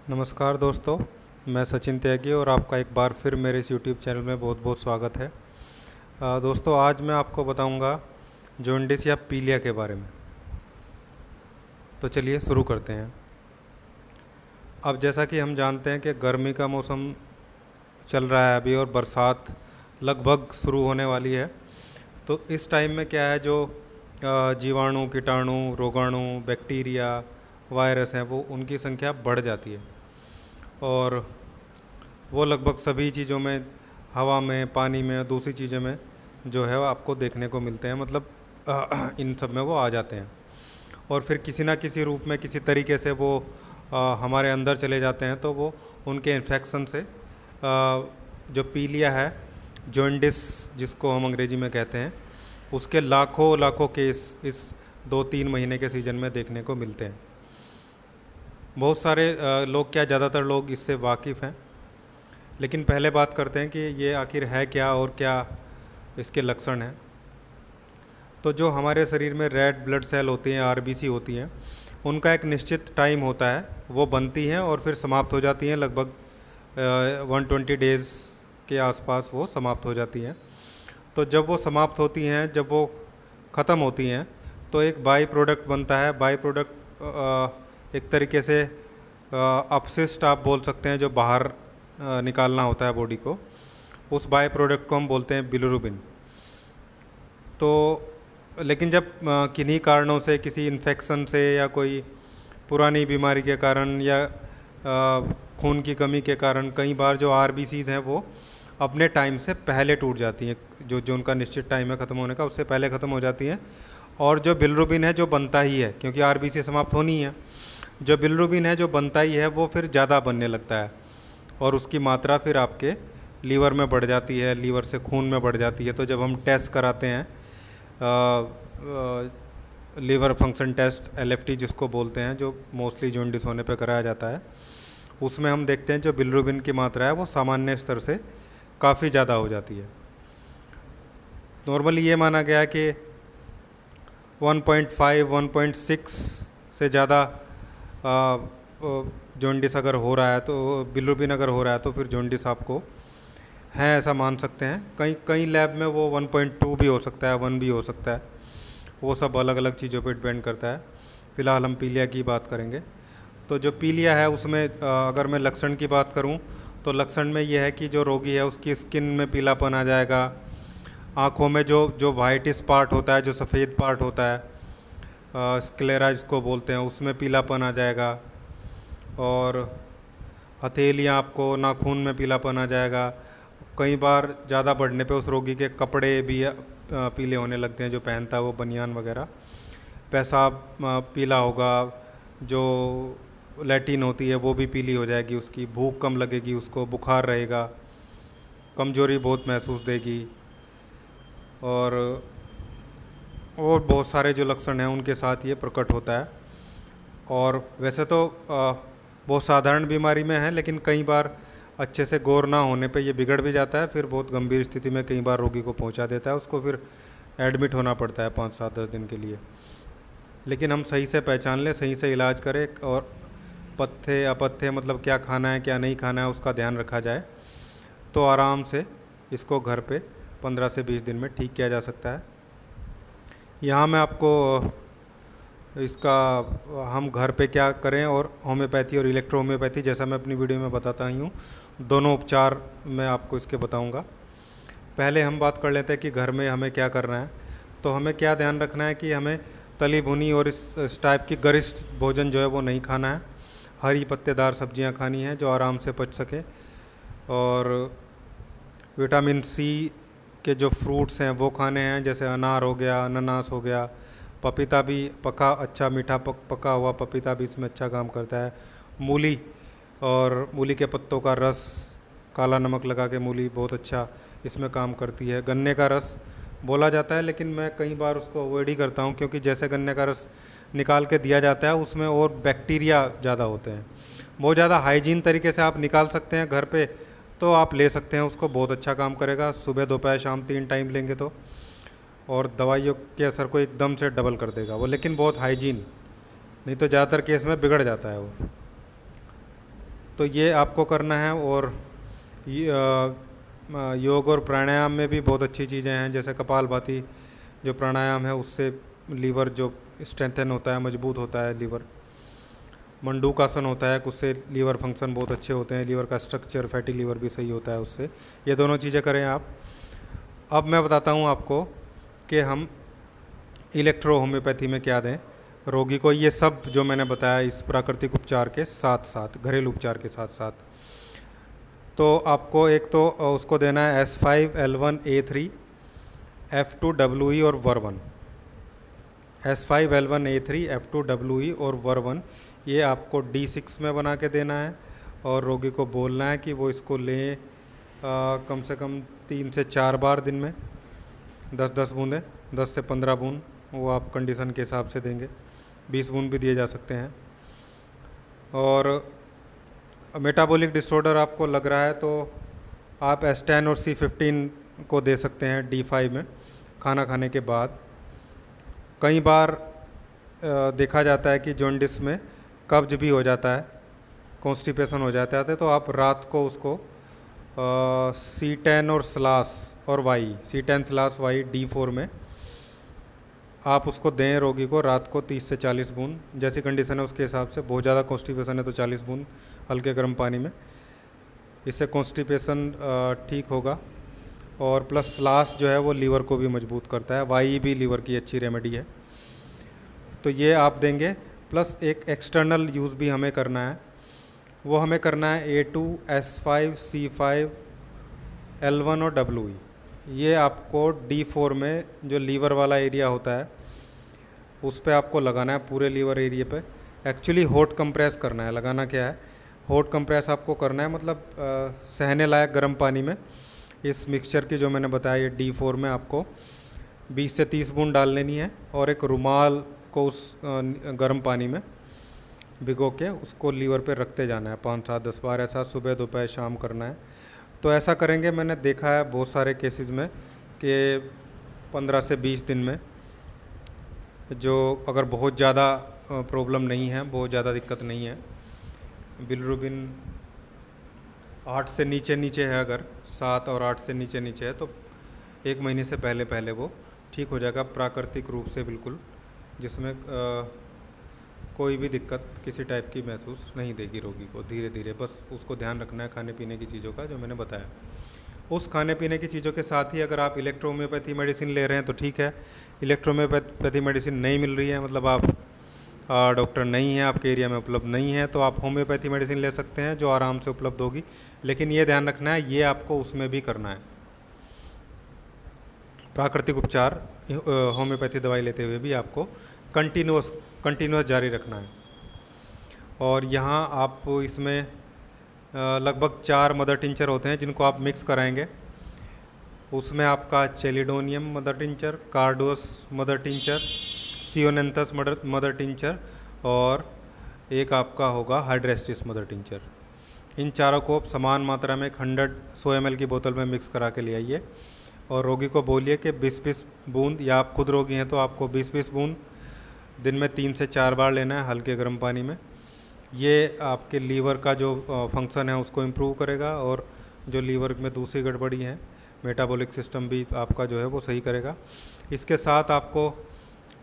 नमस्कार दोस्तों, मैं सचिन त्यागी और आपका एक बार फिर मेरे इस यूट्यूब चैनल में बहुत बहुत स्वागत है। दोस्तों, आज मैं आपको बताऊंगा जॉन्डिस या पीलिया के बारे में। तो चलिए शुरू करते हैं। अब जैसा कि हम जानते हैं कि गर्मी का मौसम चल रहा है अभी और बरसात लगभग शुरू होने वाली है। तो इस टाइम में क्या है, जो जीवाणु, कीटाणु, रोगाणु, बैक्टीरिया, वायरस हैं, वो उनकी संख्या बढ़ जाती है और वो लगभग सभी चीज़ों में, हवा में, पानी में, दूसरी चीज़ों में जो है वो आपको देखने को मिलते हैं। मतलब इन सब में वो आ जाते हैं और फिर किसी ना किसी रूप में, किसी तरीके से वो हमारे अंदर चले जाते हैं। तो वो उनके इन्फेक्शन से जो पीलिया है, जॉन्डिस जिसको हम अंग्रेजी में कहते हैं, उसके लाखों लाखों केस इस 2-3 महीने के सीज़न में देखने को मिलते हैं। बहुत सारे लोग, क्या ज़्यादातर लोग इससे वाकिफ़ हैं। लेकिन पहले बात करते हैं कि ये आखिर है क्या और क्या इसके लक्षण हैं। तो जो हमारे शरीर में रेड ब्लड सेल होती हैं, आरबीसी होती हैं, उनका एक निश्चित टाइम होता है, वो बनती हैं और फिर समाप्त हो जाती हैं। लगभग 120 डेज़ के आसपास वो समाप्त हो जाती हैं। तो जब वो समाप्त होती हैं, जब वो ख़त्म होती हैं, तो एक बाई प्रोडक्ट बनता है। बाई प्रोडक्ट एक तरीके से अपशिष्ट आप बोल सकते हैं, जो बाहर निकालना होता है बॉडी को। उस बाई प्रोडक्ट को हम बोलते हैं बिलिरुबिन। तो लेकिन जब किन्हीं कारणों से, किसी इन्फेक्शन से या कोई पुरानी बीमारी के कारण या खून की कमी के कारण, कई बार जो आरबीसीज हैं वो अपने टाइम से पहले टूट जाती हैं। जो जो उनका निश्चित टाइम है ख़त्म होने का, उससे पहले ख़त्म हो जाती हैं। और जो बिलिरुबिन है, जो बनता ही है, क्योंकि आरबीसी समाप्त होनी है, जो बिलिरुबिन है जो बनता ही है, वो फिर ज़्यादा बनने लगता है और उसकी मात्रा फिर आपके लीवर में बढ़ जाती है, लीवर से खून में बढ़ जाती है। तो जब हम टेस्ट कराते हैं, लीवर फंक्शन टेस्ट, एलएफटी जिसको बोलते हैं, जो मोस्टली जॉन्डिस होने पे कराया जाता है, उसमें हम देखते हैं जो बिलिरुबिन की मात्रा है वो सामान्य स्तर से काफ़ी ज़्यादा हो जाती है। नॉर्मली ये माना गया है कि 1.5, 1.6 से ज़्यादा जॉन्डिस अगर हो रहा है, तो बिलिरुबिन अगर हो रहा है, तो फिर जॉन्डिस आपको है, ऐसा मान सकते हैं। कई कई लैब में वो 1.2 भी हो सकता है, 1 भी हो सकता है। वो सब अलग अलग चीज़ों पे डिपेंड करता है। फ़िलहाल हम पीलिया की बात करेंगे। तो जो पीलिया है उसमें अगर मैं लक्षण की बात करूं, तो लक्षण में ये है कि जो रोगी है उसकी स्किन में पीलापन आ जाएगा। आँखों में जो जो वाइटिस पार्ट होता है, जो सफ़ेद पार्ट होता है, स्क्लेरा जिसको बोलते हैं, उसमें पीलापन आ जाएगा। और हथेलियाँ, आपको नाखून में पीलापन आ जाएगा। कई बार ज़्यादा बढ़ने पे उस रोगी के कपड़े भी पीले होने लगते हैं, जो पहनता है वो बनियान वगैरह। पेशाब पीला होगा, जो लैटिन होती है वो भी पीली हो जाएगी, उसकी भूख कम लगेगी, उसको बुखार रहेगा, कमजोरी बहुत महसूस देगी। और बहुत सारे जो लक्षण हैं उनके साथ ये प्रकट होता है। और वैसे तो बहुत साधारण बीमारी में है, लेकिन कई बार अच्छे से गौर ना होने पे ये बिगड़ भी जाता है। फिर बहुत गंभीर स्थिति में कई बार रोगी को पहुंचा देता है, उसको फिर एडमिट होना पड़ता है 5-7-10 दिन के लिए। लेकिन हम सही से पहचान लें, सही से इलाज करें और पथ्य अपथ्य, मतलब क्या खाना है क्या नहीं खाना है, उसका ध्यान रखा जाए, तो आराम से इसको घर पे 15 से 20 दिन में ठीक किया जा सकता है। यहाँ मैं आपको इसका हम घर पे क्या करें और होम्योपैथी और इलेक्ट्रो होम्योपैथी, जैसा मैं अपनी वीडियो में बताता ही हूँ, दोनों उपचार मैं आपको इसके बताऊँगा। पहले हम बात कर लेते हैं कि घर में हमें क्या करना है। तो हमें क्या ध्यान रखना है कि हमें तली भुनी और इस टाइप की गरिष्ठ भोजन जो है वो नहीं खाना है। हरी पत्तेदार सब्जियां खानी हैं जो आराम से पच सके। और विटामिन सी के जो फ्रूट्स हैं वो खाने हैं, जैसे अनार हो गया, अनानास हो गया, पपीता भी पका, अच्छा मीठा पका हुआ पपीता भी इसमें अच्छा काम करता है। मूली और मूली के पत्तों का रस, काला नमक लगा के मूली बहुत अच्छा इसमें काम करती है। गन्ने का रस बोला जाता है, लेकिन मैं कई बार उसको अवॉइड ही करता हूँ, क्योंकि जैसे गन्ने का रस निकाल के दिया जाता है उसमें और बैक्टीरिया ज़्यादा होते हैं। बहुत ज़्यादा हाइजीन तरीके से आप निकाल सकते हैं घर पे, तो आप ले सकते हैं उसको, बहुत अच्छा काम करेगा। सुबह दोपहर शाम 3 टाइम लेंगे तो, और दवाइयों के असर को एकदम से डबल कर देगा वो, लेकिन बहुत हाइजीन, नहीं तो ज़्यादातर केस में बिगड़ जाता है वो। तो ये आपको करना है। और योग और प्राणायाम में भी बहुत अच्छी चीज़ें हैं, जैसे कपालभाति जो प्राणायाम है उससे लीवर जो स्ट्रेंथन होता है, मजबूत होता है लीवर। मंडूकासन होता है, उससे लीवर फंक्शन बहुत अच्छे होते हैं, लीवर का स्ट्रक्चर, फैटी लीवर भी सही होता है उससे। ये दोनों चीज़ें करें आप। अब मैं बताता हूँ आपको कि हम इलेक्ट्रो होम्योपैथी में क्या दें रोगी को। ये सब जो मैंने बताया इस प्राकृतिक उपचार के साथ साथ, घरेलू उपचार के साथ साथ, तो आपको एक तो उसको देना है S5L1A3, F2WE और वर्वन। S5L1A3, F2WE और वर्वन, ये आपको D6 में बना के देना है। और रोगी को बोलना है कि वो इसको लें कम से कम 3 से 4 बार दिन में, 10-10 बूंदें, 10 से 15 बूंद, वो आप कंडीशन के हिसाब से देंगे, 20 बूंद भी दिए जा सकते हैं। और मेटाबॉलिक डिसऑर्डर आपको लग रहा है तो आप S10 और C15 को दे सकते हैं D5 में खाना खाने के बाद। कई बार देखा जाता है कि जॉन्डिस में कब्ज भी हो जाता है, कॉन्स्टिपेशन हो जाता है, तो आप रात को उसको C10 और स्लास और Y, C10 slash Y D4 में आप उसको दें रोगी को रात को 30 से 40 बूंद, जैसी कंडीशन है उसके हिसाब से। बहुत ज़्यादा कॉन्स्टिपेशन है तो 40 बूंद हल्के गर्म पानी में, इससे कॉन्स्टिपेशन ठीक होगा। और प्लस स्लास जो है वो लीवर को भी मजबूत करता है, वाई भी लीवर की अच्छी रेमेडी है, तो ये आप देंगे। प्लस एक एक्सटर्नल यूज़ भी हमें करना है, वो हमें करना है A2, S5, C5, L1 और WE। ये आपको D4 में जो लीवर वाला एरिया होता है उस पर आपको लगाना है, पूरे लीवर एरिया पे। एक्चुअली हॉट कंप्रेस करना है, लगाना क्या है, हॉट कंप्रेस आपको करना है, मतलब सहने लायक गर्म पानी में इस मिक्सचर की जो मैंने बताया ये D4 में आपको 20 से 30 बूंद डाल लेनी है। और एक रुमाल को उस गर्म पानी में भिगो के उसको लीवर पे रखते जाना है 5-7-10 बार, ऐसा सुबह दोपहर शाम करना है। तो ऐसा करेंगे, मैंने देखा है बहुत सारे केसेस में कि 15 से 20 दिन में, जो अगर बहुत ज़्यादा प्रॉब्लम नहीं है, बहुत ज़्यादा दिक्कत नहीं है, बिलिरुबिन 8 से नीचे नीचे है, अगर 7 और 8 से नीचे नीचे है तो 1 महीने से पहले पहले वो ठीक हो जाएगा प्राकृतिक रूप से बिल्कुल, जिसमें कोई भी दिक्कत किसी टाइप की महसूस नहीं देगी रोगी को। धीरे धीरे बस उसको ध्यान रखना है खाने पीने की चीज़ों का, जो मैंने बताया। उस खाने पीने की चीज़ों के साथ ही अगर आप इलेक्ट्रोहोम्योपैथी मेडिसिन ले रहे हैं तो ठीक है। इलेक्ट्रोहोम्योपैथी मेडिसिन नहीं मिल रही है, मतलब आप डॉक्टर नहीं है आपके एरिया में, उपलब्ध नहीं है, तो आप होम्योपैथी मेडिसिन ले सकते हैं जो आराम से उपलब्ध होगी। लेकिन ये ध्यान रखना है, ये आपको उसमें भी करना है, प्राकृतिक उपचार होम्योपैथी दवाई लेते हुए भी आपको कंटिन्यूस जारी रखना है। और यहाँ आप इसमें लगभग 4 मदर टिंचर होते हैं जिनको आप मिक्स कराएंगे। उसमें आपका chelidonium mother tincture, carduus mother tincture, chionanthus mother tincture और एक आपका होगा हाइड्रेस्टिस मदर टिंचर। इन चारों को समान मात्रा में 100 ml की बोतल में मिक्स करा के ले आइए और रोगी को बोलिए कि 20-20 बूंद, या आप खुद रोगी हैं तो आपको 20-20 बूंद दिन में 3 से 4 बार लेना है हल्के गर्म पानी में। ये आपके लीवर का जो फंक्शन है उसको इम्प्रूव करेगा और जो लीवर में दूसरी गड़बड़ी है, मेटाबॉलिक सिस्टम भी आपका जो है वो सही करेगा। इसके साथ आपको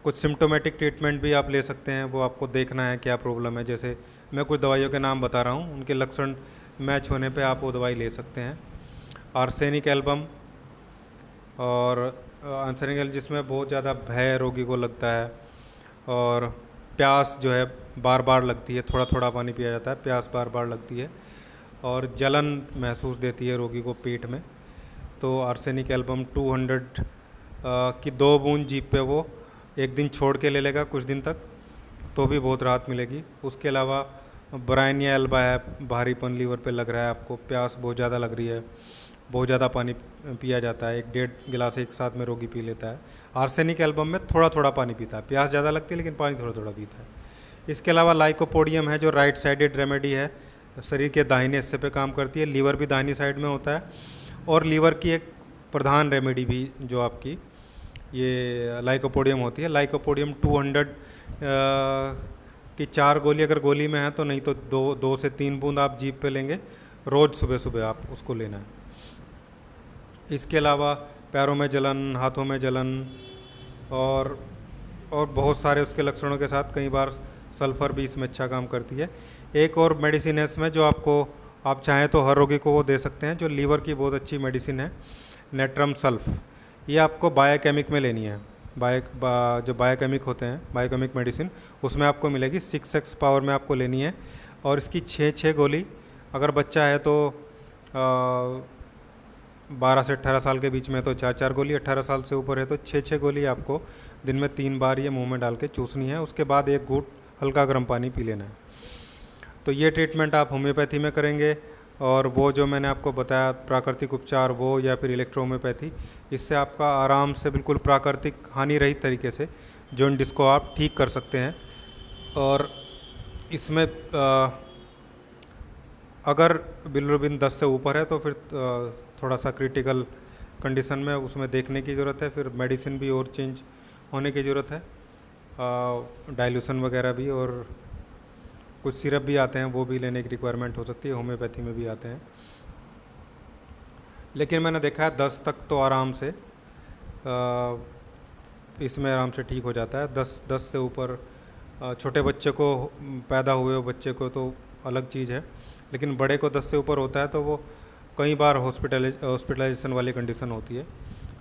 कुछ सिम्टोमेटिक ट्रीटमेंट भी आप ले सकते हैं, वो आपको देखना है क्या प्रॉब्लम है। जैसे मैं कुछ दवाइयों के नाम बता रहा हूँ, उनके लक्षण मैच होने पे आप वो दवाई ले सकते हैं। आर्सेनिक एल्बम और आर्सेनिक जिसमें बहुत ज़्यादा भय रोगी को लगता है और प्यास जो है बार बार लगती है, थोड़ा थोड़ा पानी पिया जाता है, प्यास बार बार लगती है और जलन महसूस देती है रोगी को पेट में, तो आर्सेनिक एल्बम 200 की 2 बूंद जीभ पे वो एक दिन छोड़ के ले लेगा कुछ दिन तक, तो भी बहुत राहत मिलेगी। उसके अलावा ब्रायनिया एल्बा है, भारीपन लीवर पे लग रहा है, आपको प्यास बहुत ज़्यादा लग रही है, बहुत ज़्यादा पानी पिया जाता है, 1-1.5 गिलास एक साथ में रोगी पी लेता है। आर्सेनिक एल्बम में थोड़ा थोड़ा पानी पीता है, प्यास ज़्यादा लगती है लेकिन पानी थोड़ा थोड़ा पीता है। इसके अलावा लाइकोपोडियम है जो राइट साइडेड रेमेडी है, शरीर के दाहिने हिस्से पे काम करती है, लीवर भी दाहिनी साइड में होता है और लीवर की एक प्रधान रेमेडी भी जो आपकी ये लाइकोपोडियम होती है। लाइकोपोडियम 200 कि 4 गोली अगर गोली में है तो, नहीं तो 2 से 3 बूंद आप जीभ पे लेंगे रोज़, सुबह सुबह आप उसको लेना है। इसके अलावा पैरों में जलन, हाथों में जलन और बहुत सारे उसके लक्षणों के साथ कई बार सल्फ़र भी इसमें अच्छा काम करती है। एक और मेडिसिन है इसमें जो आपको, आप चाहें तो हर रोगी को वो दे सकते हैं, जो लीवर की बहुत अच्छी मेडिसिन है, नेट्रम सल्फ। ये आपको बायोकेमिक में लेनी है। जो बायोकेमिक होते हैं, बायोकेमिक मेडिसिन, उसमें आपको मिलेगी 6x पावर में आपको लेनी है। और इसकी 6 गोली, अगर बच्चा है तो 12 से 18 साल के बीच में तो 4 गोली, 18 साल से ऊपर है तो 6 गोली आपको दिन में 3 बार ये मुंह में डाल के चूसनी है। उसके बाद 1 घूंट हल्का गर्म पानी पी लेना है। तो ये ट्रीटमेंट आप होम्योपैथी में करेंगे, और वो जो मैंने आपको बताया प्राकृतिक उपचार, वो या फिर इलेक्ट्रोहोम्योपैथी, इससे आपका आराम से बिल्कुल प्राकृतिक हानि रहित तरीके से जॉन्डिस को आप ठीक कर सकते हैं। और इसमें अगर बिलिरुबिन 10 से ऊपर है तो फिर थोड़ा सा क्रिटिकल कंडीशन में उसमें देखने की ज़रूरत है, फिर मेडिसिन भी और चेंज होने की ज़रूरत है, डाइल्यूशन वगैरह भी, और कुछ सिरप भी आते हैं वो भी लेने की रिक्वायरमेंट हो सकती है, होम्योपैथी में भी आते हैं। लेकिन मैंने देखा है 10 तक तो आराम से इसमें आराम से ठीक हो जाता है। 10 से ऊपर छोटे बच्चे को, पैदा हुए बच्चे को तो अलग चीज़ है, लेकिन बड़े को 10 से ऊपर होता है तो वो कई बार हॉस्पिटलाइजेशन वाली कंडीशन होती है।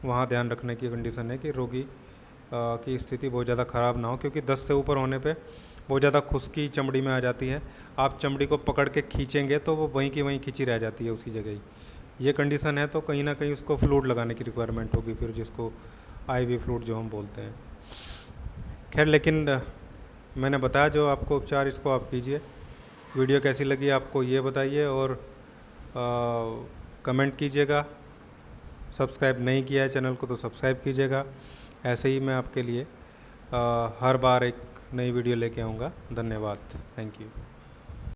वहाँ ध्यान रखने की कंडीशन है कि रोगी की स्थिति बहुत ज़्यादा ख़राब ना हो, क्योंकि 10 से ऊपर होने पे बहुत ज़्यादा खुश्की चमड़ी में आ जाती है। आप चमड़ी को पकड़ के खींचेंगे तो वो वहीं की वहीं खींची रह जाती है उसी जगह ही। ये कंडीशन है तो कहीं ना कहीं उसको फ्लूइड लगाने की रिक्वायरमेंट होगी, फिर जिसको आईवी फ्लूइड जो हम बोलते हैं। खैर, लेकिन मैंने बताया जो आपको उपचार, इसको आप कीजिए। वीडियो कैसी लगी आपको ये बताइए, और कमेंट कीजिएगा। सब्सक्राइब नहीं किया है चैनल को तो सब्सक्राइब कीजिएगा। ऐसे ही मैं आपके लिए हर बार एक नई वीडियो लेके आऊँगा। धन्यवाद। Thank you.